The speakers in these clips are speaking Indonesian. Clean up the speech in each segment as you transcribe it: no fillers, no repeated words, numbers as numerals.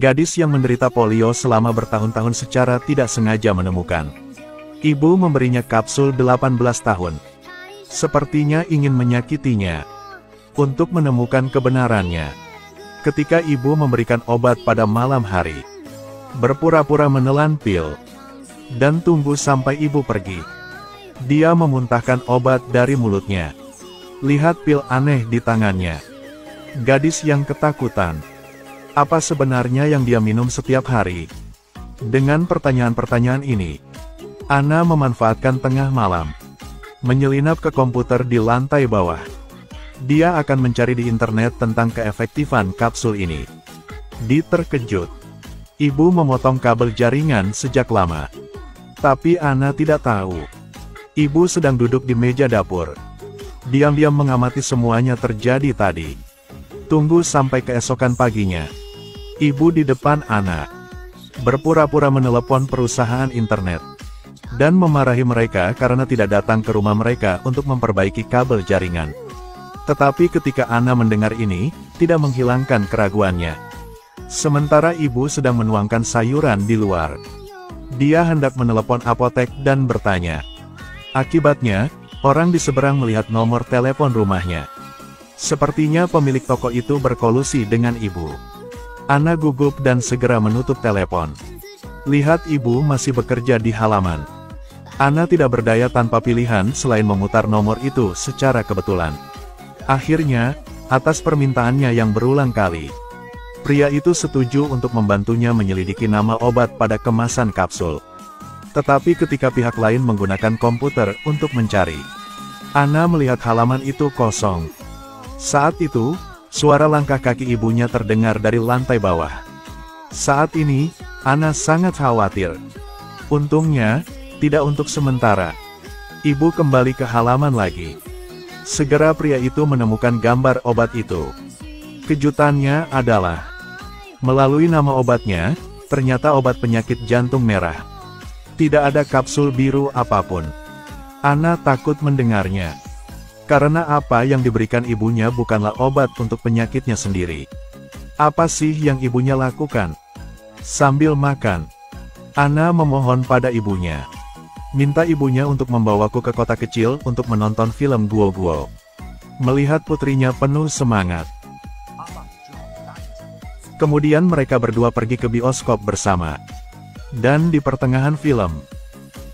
Gadis yang menderita polio selama bertahun-tahun secara tidak sengaja menemukan. Ibu memberinya kapsul 18 tahun. Sepertinya ingin menyakitinya. Untuk menemukan kebenarannya. Ketika ibu memberikan obat pada malam hari. Berpura-pura menelan pil. Dan tunggu sampai ibu pergi. Dia memuntahkan obat dari mulutnya. Lihat pil aneh di tangannya. Gadis yang ketakutan. Apa sebenarnya yang dia minum setiap hari? Dengan pertanyaan-pertanyaan ini, Anna memanfaatkan tengah malam. Menyelinap ke komputer di lantai bawah. Dia akan mencari di internet tentang keefektifan kapsul ini. Terkejut. Ibu memotong kabel jaringan sejak lama. Tapi Anna tidak tahu. Ibu sedang duduk di meja dapur. Diam-diam mengamati semuanya terjadi tadi. Tunggu sampai keesokan paginya. Ibu di depan Anna. Berpura-pura menelepon perusahaan internet. Dan memarahi mereka karena tidak datang ke rumah mereka untuk memperbaiki kabel jaringan. Tetapi ketika Anna mendengar ini, tidak menghilangkan keraguannya. Sementara ibu sedang menuangkan sayuran di luar. Dia hendak menelepon apotek dan bertanya. Akibatnya, orang di seberang melihat nomor telepon rumahnya. Sepertinya pemilik toko itu berkolusi dengan ibu. Anna gugup dan segera menutup telepon. Lihat ibu masih bekerja di halaman. Anna tidak berdaya tanpa pilihan selain memutar nomor itu secara kebetulan. Akhirnya, atas permintaannya yang berulang kali, pria itu setuju untuk membantunya menyelidiki nama obat pada kemasan kapsul. Tetapi ketika pihak lain menggunakan komputer untuk mencari, Anna melihat halaman itu kosong. Saat itu, suara langkah kaki ibunya terdengar dari lantai bawah. Saat ini, Anna sangat khawatir. Untungnya, tidak untuk sementara. Ibu kembali ke halaman lagi. Segera pria itu menemukan gambar obat itu. Kejutannya adalah, melalui nama obatnya, ternyata obat penyakit jantung merah. Tidak ada kapsul biru apapun. Anna takut mendengarnya. Karena apa yang diberikan ibunya bukanlah obat untuk penyakitnya sendiri. Apa sih yang ibunya lakukan? Sambil makan, Anna memohon pada ibunya. Minta ibunya untuk membawaku ke kota kecil untuk menonton film Guo-Guo. Melihat putrinya penuh semangat. Kemudian mereka berdua pergi ke bioskop bersama. Dan di pertengahan film,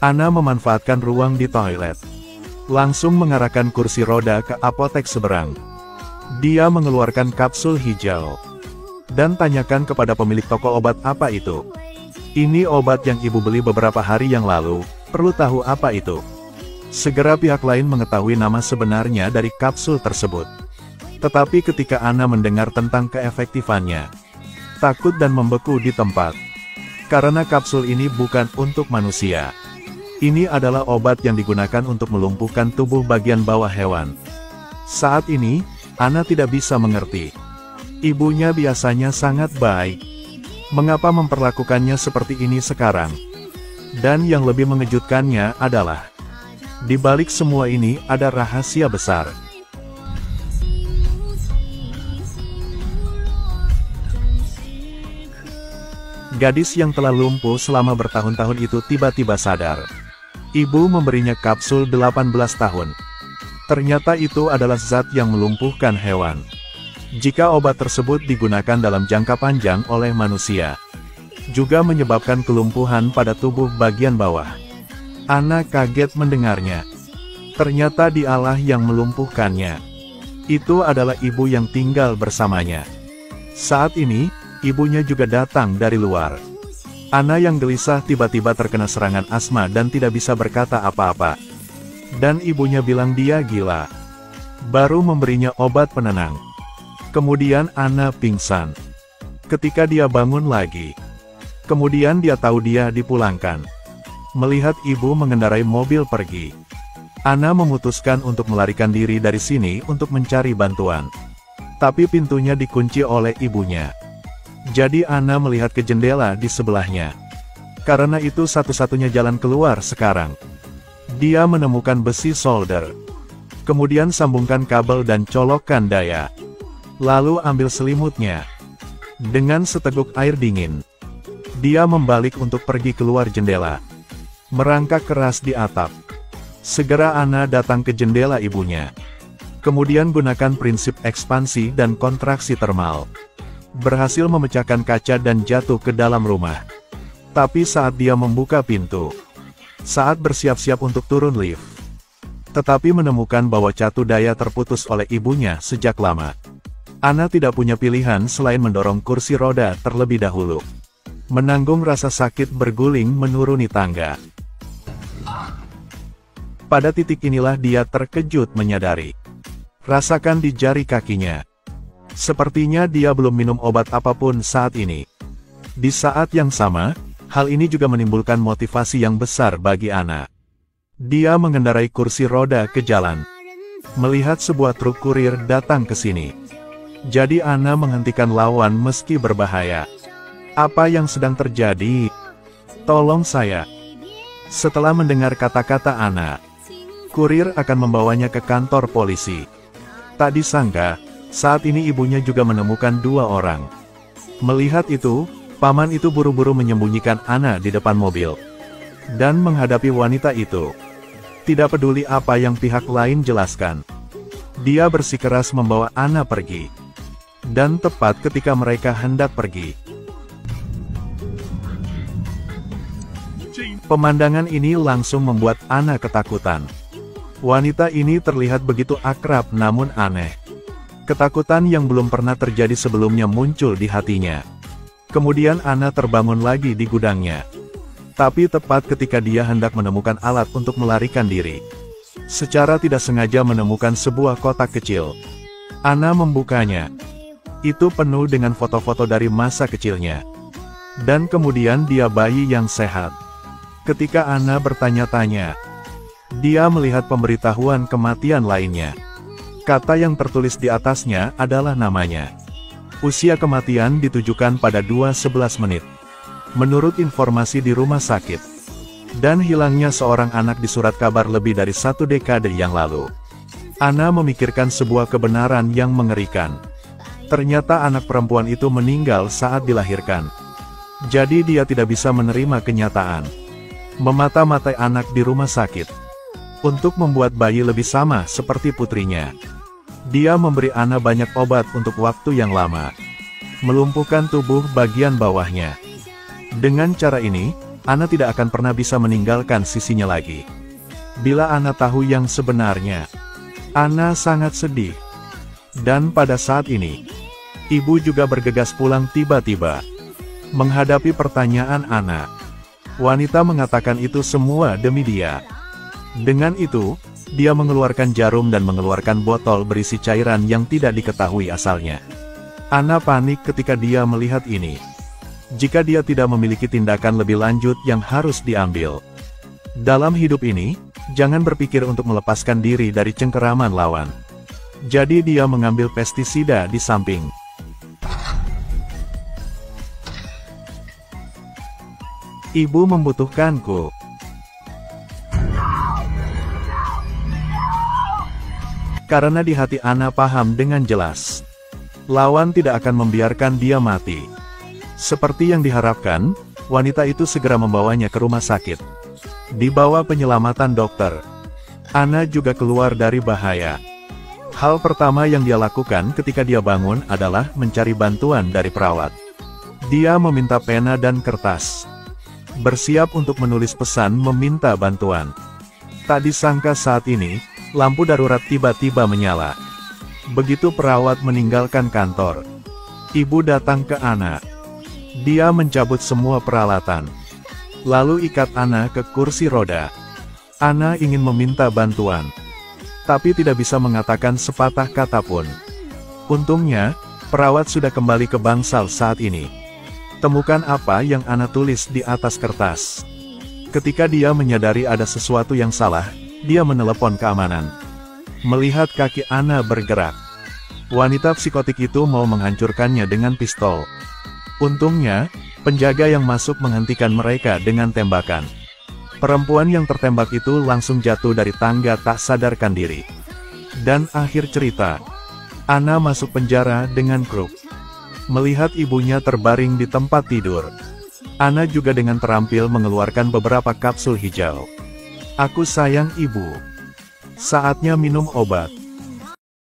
Anna memanfaatkan ruang di toilet. Langsung mengarahkan kursi roda ke apotek seberang. Dia mengeluarkan kapsul hijau. Dan tanyakan kepada pemilik toko obat apa itu. Ini obat yang ibu beli beberapa hari yang lalu, perlu tahu apa itu. Segera pihak lain mengetahui nama sebenarnya dari kapsul tersebut. Tetapi ketika Anna mendengar tentang keefektifannya, takut dan membeku di tempat. Karena kapsul ini bukan untuk manusia. Ini adalah obat yang digunakan untuk melumpuhkan tubuh bagian bawah hewan. Saat ini, Anna tidak bisa mengerti. Ibunya biasanya sangat baik. Mengapa memperlakukannya seperti ini sekarang? Dan yang lebih mengejutkannya adalah, di balik semua ini ada rahasia besar. Gadis yang telah lumpuh selama bertahun-tahun itu tiba-tiba sadar. Ibu memberinya kapsul 18 tahun. Ternyata itu adalah zat yang melumpuhkan hewan. Jika obat tersebut digunakan dalam jangka panjang oleh manusia, juga menyebabkan kelumpuhan pada tubuh bagian bawah. Anna kaget mendengarnya. Ternyata dialah yang melumpuhkannya. Itu adalah ibu yang tinggal bersamanya. Saat ini, ibunya juga datang dari luar. Anna yang gelisah tiba-tiba terkena serangan asma dan tidak bisa berkata apa-apa. Dan ibunya bilang dia gila. Baru memberinya obat penenang. Kemudian Anna pingsan. Ketika dia bangun lagi, kemudian dia tahu dia dipulangkan. Melihat ibu mengendarai mobil pergi, Anna memutuskan untuk melarikan diri dari sini untuk mencari bantuan. Tapi pintunya dikunci oleh ibunya. Jadi Anna melihat ke jendela di sebelahnya. Karena itu satu-satunya jalan keluar sekarang. Dia menemukan besi solder. Kemudian sambungkan kabel dan colokkan daya. Lalu ambil selimutnya. Dengan seteguk air dingin, dia membalik untuk pergi keluar jendela. Merangkak keras di atap. Segera Anna datang ke jendela ibunya. Kemudian gunakan prinsip ekspansi dan kontraksi termal. Berhasil memecahkan kaca dan jatuh ke dalam rumah. Tapi saat dia membuka pintu, saat bersiap-siap untuk turun lift, tetapi menemukan bahwa catu daya terputus oleh ibunya sejak lama. Anna tidak punya pilihan selain mendorong kursi roda terlebih dahulu. Menanggung rasa sakit berguling menuruni tangga. Pada titik inilah dia terkejut menyadari. Rasakan di jari kakinya. Sepertinya dia belum minum obat apapun saat ini. Di saat yang sama, hal ini juga menimbulkan motivasi yang besar bagi Anna. Dia mengendarai kursi roda ke jalan. Melihat sebuah truk kurir datang ke sini. Jadi Anna menghentikan lawan meski berbahaya. Apa yang sedang terjadi? Tolong saya. Setelah mendengar kata-kata Anna, kurir akan membawanya ke kantor polisi. Tak disangka, saat ini ibunya juga menemukan dua orang. Melihat itu, paman itu buru-buru menyembunyikan Anna di depan mobil. Dan menghadapi wanita itu. Tidak peduli apa yang pihak lain jelaskan. Dia bersikeras membawa Anna pergi. Dan tepat ketika mereka hendak pergi, pemandangan ini langsung membuat Anna ketakutan. Wanita ini terlihat begitu akrab namun aneh. Ketakutan yang belum pernah terjadi sebelumnya muncul di hatinya. Kemudian Anna terbangun lagi di gudangnya. Tapi tepat ketika dia hendak menemukan alat untuk melarikan diri, secara tidak sengaja menemukan sebuah kotak kecil. Anna membukanya. Itu penuh dengan foto-foto dari masa kecilnya. Dan kemudian dia bayi yang sehat. Ketika Anna bertanya-tanya, dia melihat pemberitahuan kematian lainnya. Kata yang tertulis di atasnya adalah namanya. Usia kematian ditujukan pada 2:11 menit. Menurut informasi di rumah sakit. Dan hilangnya seorang anak di surat kabar lebih dari 1 dekade yang lalu. Anna memikirkan sebuah kebenaran yang mengerikan. Ternyata anak perempuan itu meninggal saat dilahirkan. Jadi dia tidak bisa menerima kenyataan. Memata-matai anak di rumah sakit. Untuk membuat bayi lebih sama seperti putrinya. Dia memberi Anna banyak obat untuk waktu yang lama. Melumpuhkan tubuh bagian bawahnya. Dengan cara ini, Anna tidak akan pernah bisa meninggalkan sisinya lagi. Bila Anna tahu yang sebenarnya, Anna sangat sedih. Dan pada saat ini, ibu juga bergegas pulang tiba-tiba. Menghadapi pertanyaan Anna, wanita mengatakan itu semua demi dia. Dengan itu, dia mengeluarkan jarum dan mengeluarkan botol berisi cairan yang tidak diketahui asalnya. Anna panik ketika dia melihat ini. Jika dia tidak memiliki tindakan lebih lanjut yang harus diambil. Dalam hidup ini, jangan berpikir untuk melepaskan diri dari cengkeraman lawan. Jadi dia mengambil pestisida di samping. Ibu membutuhkanku. Karena di hati Anna paham dengan jelas. Lawan tidak akan membiarkan dia mati. Seperti yang diharapkan, wanita itu segera membawanya ke rumah sakit. Di bawah penyelamatan dokter, Anna juga keluar dari bahaya. Hal pertama yang dia lakukan ketika dia bangun adalah mencari bantuan dari perawat. Dia meminta pena dan kertas. Bersiap untuk menulis pesan meminta bantuan. Tak disangka saat ini, lampu darurat tiba-tiba menyala. Begitu perawat meninggalkan kantor, ibu datang ke Anna. Dia mencabut semua peralatan. Lalu ikat Anna ke kursi roda. Anna ingin meminta bantuan. Tapi tidak bisa mengatakan sepatah kata pun. Untungnya, perawat sudah kembali ke bangsal saat ini. Temukan apa yang Anna tulis di atas kertas. Ketika dia menyadari ada sesuatu yang salah, dia menelepon keamanan. Melihat kaki Anna bergerak, wanita psikotik itu mau menghancurkannya dengan pistol. Untungnya, penjaga yang masuk menghentikan mereka dengan tembakan. Perempuan yang tertembak itu langsung jatuh dari tangga tak sadarkan diri. Dan akhir cerita, Anna masuk penjara dengan kruk. Melihat ibunya terbaring di tempat tidur, Ana juga dengan terampil mengeluarkan beberapa kapsul hijau. Aku sayang ibu. Saatnya minum obat.